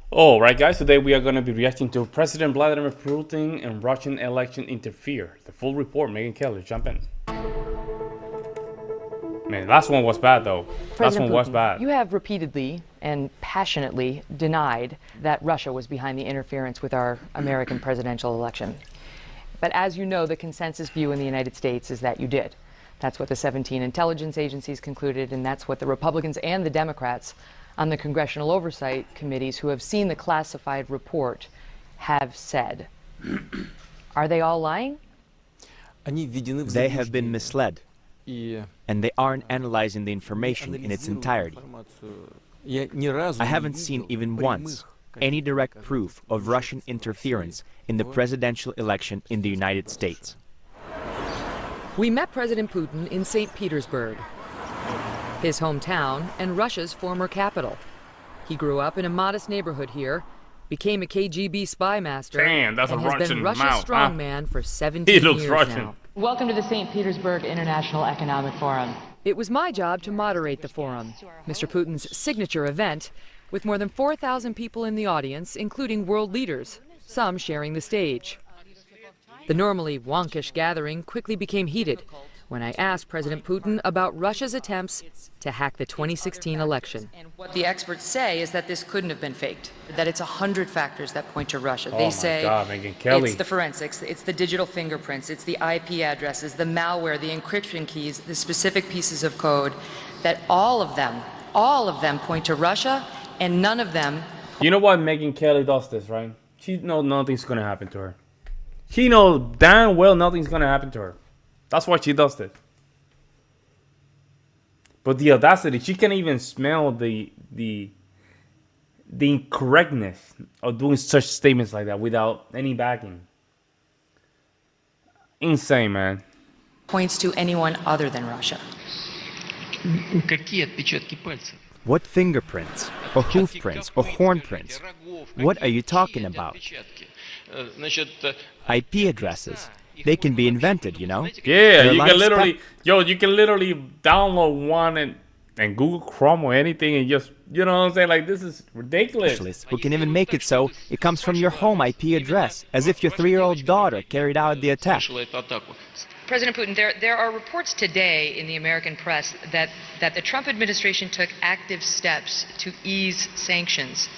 All right, guys. Today we are going to be reacting to President Vladimir Putin and Russian election interfere. The full report. Megan Kelly, jump in. Man, last one was bad though. Last one President was Putin, bad. you have repeatedly and passionately denied that Russia was behind the interference with our American presidential election. But as you know, the consensus view in the United States is that you did. That's what the 17 intelligence agencies concluded, and that's what the Republicans and the Democrats on the Congressional Oversight Committees who have seen the classified report have said. Are they all lying? They have been misled, and they aren't analyzing the information in its entirety. I haven't seen even once any direct proof of Russian interference in the presidential election in the United States. We met President Putin in St. Petersburg, his hometown and Russia's former capital. He grew up in a modest neighborhood here, became a KGB spy master, Damn, that's and a has Russian been Russia's mouth, strongman for 17 He looks years Russian. now. Welcome to the St. Petersburg International Economic Forum. It was my job to moderate the forum, Mr. Putin's signature event, with more than 4,000 people in the audience, including world leaders, some sharing the stage. The normally wonkish gathering quickly became heated when I asked President Putin about Russia's attempts to hack the 2016 election. And what the experts say is that this couldn't have been faked, that it's 100 factors that point to Russia. Oh They my say God, Megan Kelly. it's the forensics, it's the digital fingerprints, it's the IP addresses, the malware, the encryption keys, the specific pieces of code, that all of them point to Russia, and none of them. You know why Megan Kelly does this, right? She knows nothing's gonna happen to her. She knows damn well nothing's gonna happen to her. That's why she does this. But the audacity, she can't even smell the incorrectness of doing such statements like that without any backing. Insane, man. Points to anyone other than Russia. Какие отпечатки пальцев? What fingerprints, or hoof prints, or horn prints? What are you talking about? Значит, IP addresses. They can be invented, you know? Yeah, They're you like can literally, you can literally download one and Google Chrome or anything and just, you know what I'm saying? Like, this is ridiculous. Specialists who can even make it so it comes from your home IP address, as if your 3-year-old daughter carried out the attack. совершила эту атаку. President Putin, there are reports today in the American press that the Trump administration took active steps to ease sanctions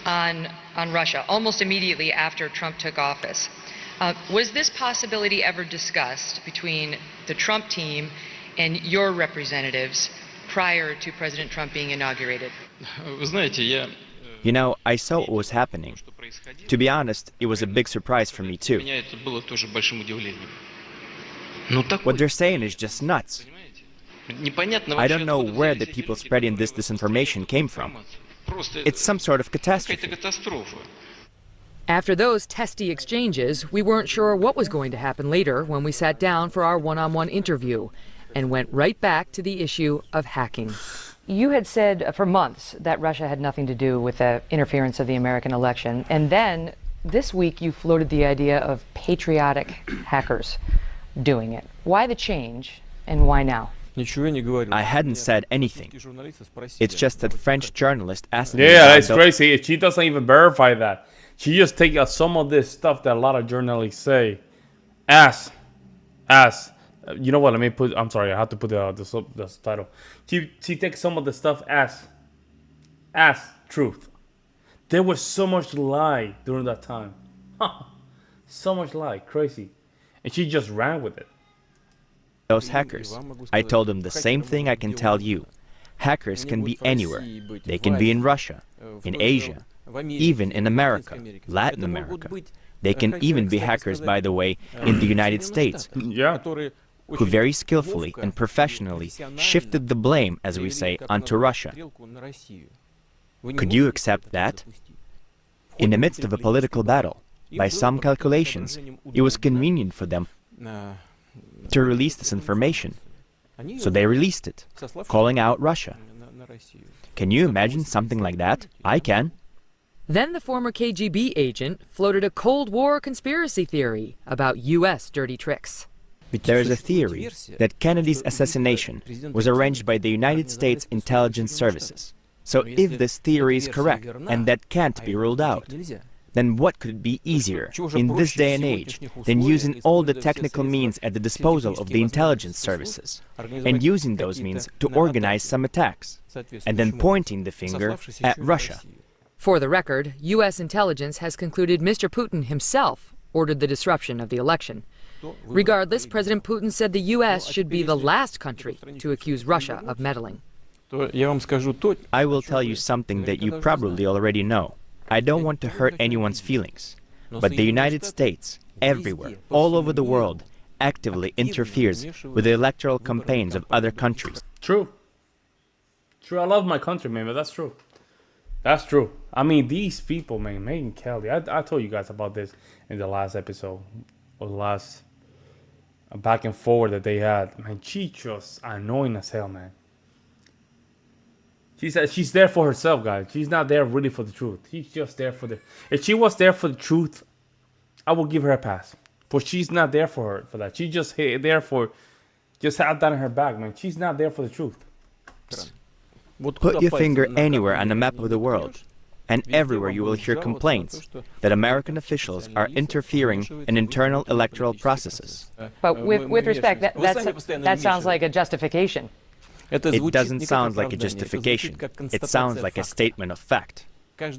on Russia almost immediately after Trump took office. Was this possibility ever discussed between the Trump team and your representatives prior to President Trump being inaugurated? Вы знаете, я You know, I saw what was happening. что происходило. To be honest, it was a big surprise for me too. Меня это было тоже большим удивлением. Ну такой, What they're saying is just nuts. понимаете? Непонятно I вообще, don't know откуда where взялись the эти people люди, spreading this которые disinformation came from. информацию. Просто It's some sort of какая-то catastrophe. катастрофа. After those testy exchanges, we weren't sure what was going to happen later when we sat down for our one-on-one interview and went right back to the issue of hacking. You had said for months that Russia had nothing to do with the interference of the American election, and then this week you floated the idea of patriotic hackers doing it. Why the change, and why now? I hadn't said anything. It's just that French journalist asked me Yeah, about that's the- crazy. She doesn't even verify that. She just takes some of this stuff that a lot of journalists say as. You know what? Let me put. I'm sorry. I have to put the title. She takes some of the stuff as truth. There was so much lie during that time. So much lie, crazy, and she just ran with it. those hackers. I told them the same thing I can tell you. Hackers can be anywhere. They can be in Russia, in Asia, even in America, Latin America. They can even be hackers, by the way, in the United States, Yeah. who very skillfully and professionally shifted the blame, as we say, onto Russia. Could you accept that? In the midst of a political battle, by some calculations, it was convenient for them to release this information. So they released it, calling out Russia. Can you imagine something like that? I can. Then the former KGB agent floated a Cold War conspiracy theory about U.S. dirty tricks. There is a theory that Kennedy's assassination was arranged by the United States intelligence services. So if this theory is correct, and that can't be ruled out, then what could be easier in this day and age than using all the technical means at the disposal of the intelligence services and using those means to organize some attacks and then pointing the finger at Russia? For the record, U.S. intelligence has concluded Mr. Putin himself ordered the disruption of the election. Regardless, President Putin said the U.S. should be the last country to accuse Russia of meddling. I will tell you something that you probably already know. I don't want to hurt anyone's feelings, but the United States, everywhere, all over the world, actively interferes with the electoral campaigns of other countries. True. True. I love my country, man, but that's true. That's true. I mean, these people, man, Megyn Kelly. I told you guys about this in the last episode, or the last back and forward that they had. Man, she just annoying as hell, man. She said she's there for herself, guys. She's not there really for the truth. She's just there for the. If she was there for the truth, I will give her a pass. But she's not there for that. She's just there for, just have that in her back, man. She's not there for the truth. Put your finger anywhere on the map of the world, and everywhere you will hear complaints that American officials are interfering in internal electoral processes. But with respect, that sounds like a justification. It doesn't sound like a justification. It sounds like a statement of fact.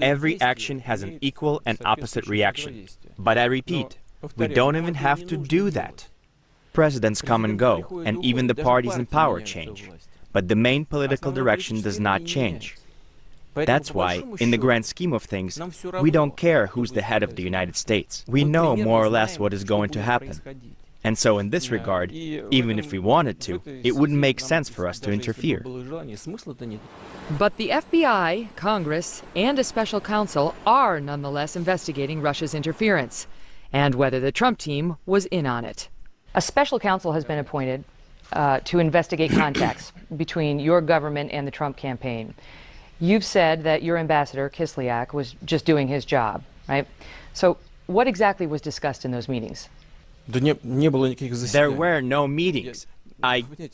Every action has an equal and opposite reaction. But I repeat, we don't even have to do that. Presidents come and go, and even the parties in power change. But the main political direction does not change. That's why, in the grand scheme of things, we don't care who's the head of the United States. We know more or less what is going to happen. And so in this regard, even if we wanted to, it wouldn't make sense for us to interfere. But the FBI, Congress, and a special counsel are nonetheless investigating Russia's interference, and whether the Trump team was in on it. A special counsel has been appointed to investigate contacts between your government and the Trump campaign. You've said that your ambassador, Kislyak, was just doing his job, right? So what exactly was discussed in those meetings? There were no meetings.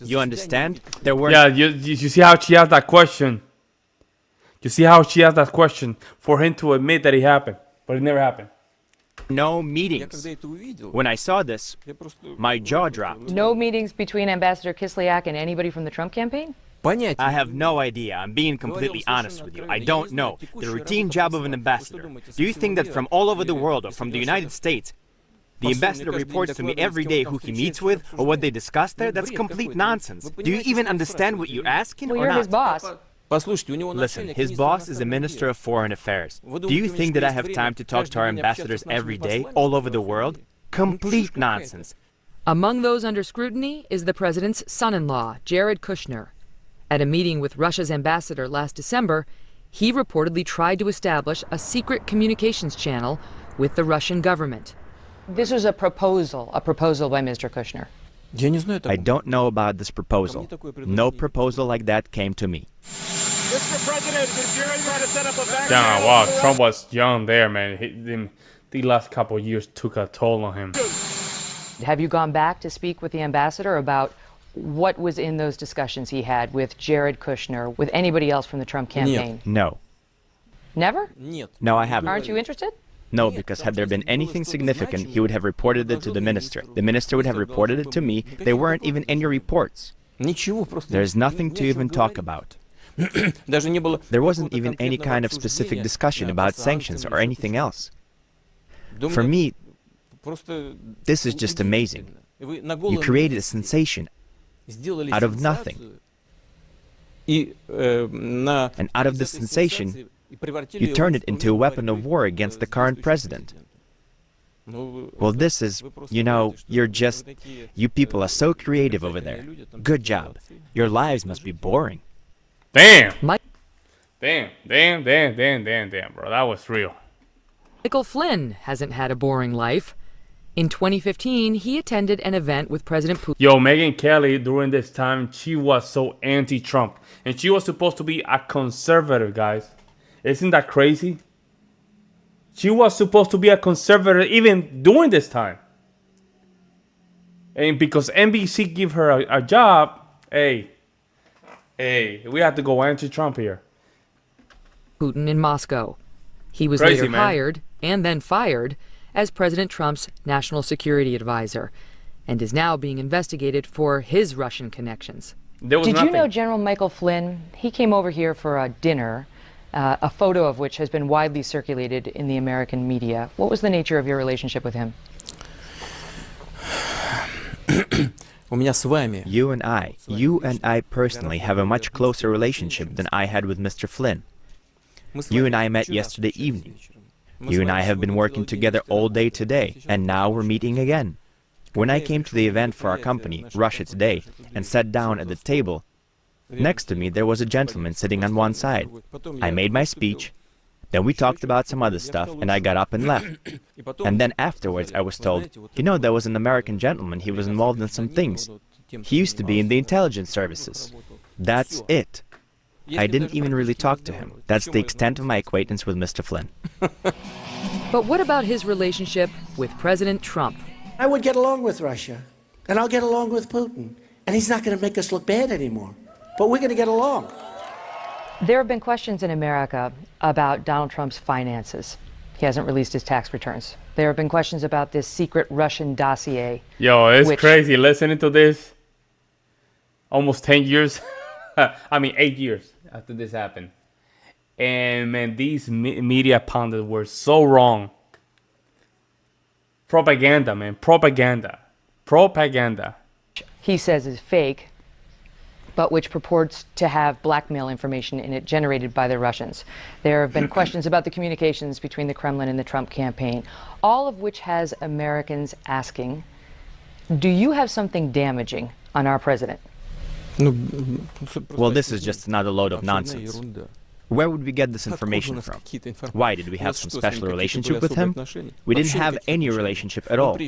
You understand? There were. Yeah, you see how she asked that question? You see how she asked that question for him to admit that it happened, but it never happened. No meetings. When I saw this, my jaw dropped. No meetings between Ambassador Kislyak and anybody from the Trump campaign? I have no idea. I'm being completely honest with you. I don't know. The routine job of an ambassador. Do you think that from all over the world or from the United States, the ambassador reports to me every day who he meets with or what they discuss there? That's complete nonsense. Do you even understand what you're asking Well, or you're not? his boss. Listen, his boss is a minister of foreign affairs. Do you think that I have time to talk to our ambassadors every day, all over the world? Complete nonsense. Among those under scrutiny is the president's son-in-law, Jared Kushner. At a meeting with Russia's ambassador last December, he reportedly tried to establish a secret communications channel with the Russian government. This was a proposal by Mr. Kushner. I don't know about this proposal. No proposal like that came to me. Mr. President, did Jared try to set up a back? Yeah, wow, Trump was young there, man. The last couple of years took a toll on him. Have you gone back to speak with the ambassador about what was in those discussions he had with Jared Kushner, with anybody else from the Trump campaign? No. Never? No, I haven't. Aren't you interested? No, because had there been anything significant, he would have reported it to the minister. The minister would have reported it to me. There weren't even any reports. There's nothing to even talk about. There wasn't even any kind of specific discussion about sanctions or anything else. For me, this is just amazing. You created a sensation out of nothing. And out of the sensation, you turned it into a weapon of war against the current president. Well, this is, you people are so creative over there. Good job. Your lives must be boring. Damn. Mike- Damn, bro. That was real. Michael Flynn hasn't had a boring life. In 2015, he attended an event with President Putin. Yo, Megyn Kelly, during this time, she was so anti-Trump. And she was supposed to be a conservative, guys. Isn't that crazy? She was supposed to be a conservative even during this time. And because NBC gave her a job, hey, we have to go anti-Trump here. Putin in Moscow. He was Crazy, later man. hired and then fired as President Trump's national security advisor and is now being investigated for his Russian connections. There was Did nothing. you know General Michael Flynn? He came over here for a dinner, a photo of which has been widely circulated in the American media. What was the nature of your relationship with him? You and I personally have a much closer relationship than I had with Mr. Flynn. You and I met yesterday evening. You and I have been working together all day today, and now we're meeting again. When I came to the event for our company, Russia Today, and sat down at the table, next to me there was a gentleman sitting on one side. I made my speech, then we talked about some other stuff, and I got up and left. And then afterwards I was told, you know, there was an American gentleman, he was involved in some things. He used to be in the intelligence services. That's it. I didn't even really talk to him. That's the extent of my acquaintance with Mr. Flynn. But what about his relationship with President Trump? I would get along with Russia, and I'll get along with Putin, and he's not going to make us look bad anymore. But we're going to get along. There have been questions in America about Donald Trump's finances. He hasn't released his tax returns. There have been questions about this secret Russian dossier. Yo, it's which- crazy listening to this. Almost 10 years. I mean, 8 years after this happened. And man, these media pundits were so wrong. Propaganda, man. Propaganda. Propaganda. He says is fake, but which purports to have blackmail information in it generated by the Russians. There have been questions about the communications between the Kremlin and the Trump campaign, all of which has Americans asking, do you have something damaging on our president? Well, this is just another load of nonsense. Where would we get this information from? Why, did we have some special relationship with him? We didn't have any relationship at all.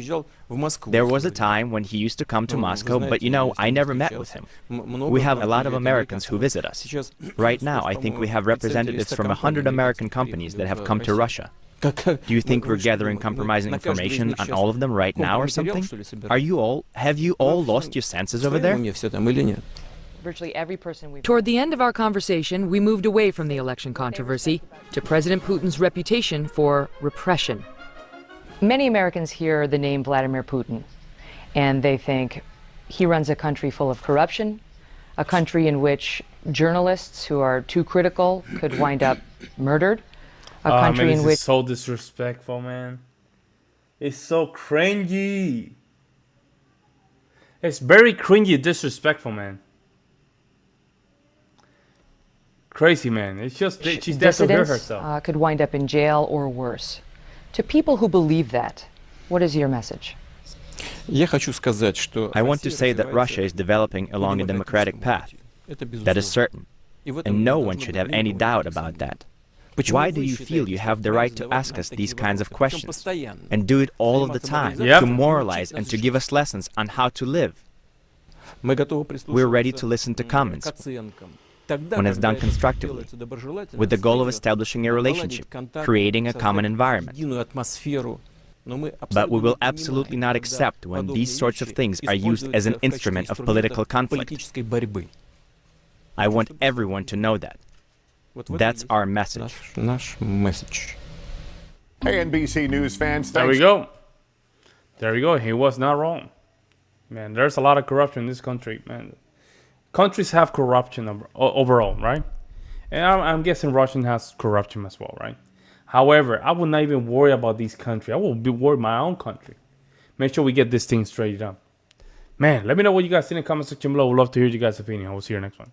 There was a time when he used to come to Moscow, but you know, I never met with him. We have a lot of Americans who visit us. Right now, I think we have representatives from 100 American companies that have come to Russia. Do you think we're gathering compromising information on all of them right now or something? Have you all lost your senses over there? Virtually every person Toward the end of our conversation, we moved away from the election controversy to President Putin's reputation for repression. Many Americans hear the name Vladimir Putin, and they think he runs a country full of corruption, a country in which journalists who are too critical could wind up murdered, a country man, in this which is so disrespectful, man. It's so cringy. It's very cringy, disrespectful, man. Crazy, man. It's just she's there to hurt dissidents herself. could wind up in jail or worse. To people who believe that, what is your message? I want to say that Russia is developing along a democratic path. That is certain. And no one should have any doubt about that. Why do you feel you have the right to ask us these kinds of questions and do it all of the time, Yep. to moralize and to give us lessons on how to live? We're ready to listen to comments when it's done constructively, with the goal of establishing a relationship, creating a common environment. But we will absolutely not accept when these sorts of things are used as an instrument of political conflict. I want everyone to know that. That's our message. Hey, NBC News fans, There we go. There we go. He was not wrong. Man, there's a lot of corruption in this country, man. Countries have corruption overall, right? And I'm guessing Russia has corruption as well, right? However, I would not even worry about these countries. I will be worried my own country. Make sure we get this thing straightened up. Man, let me know what you guys think in the comment section below. We'd love to hear you guys' opinion. We'll see you next one.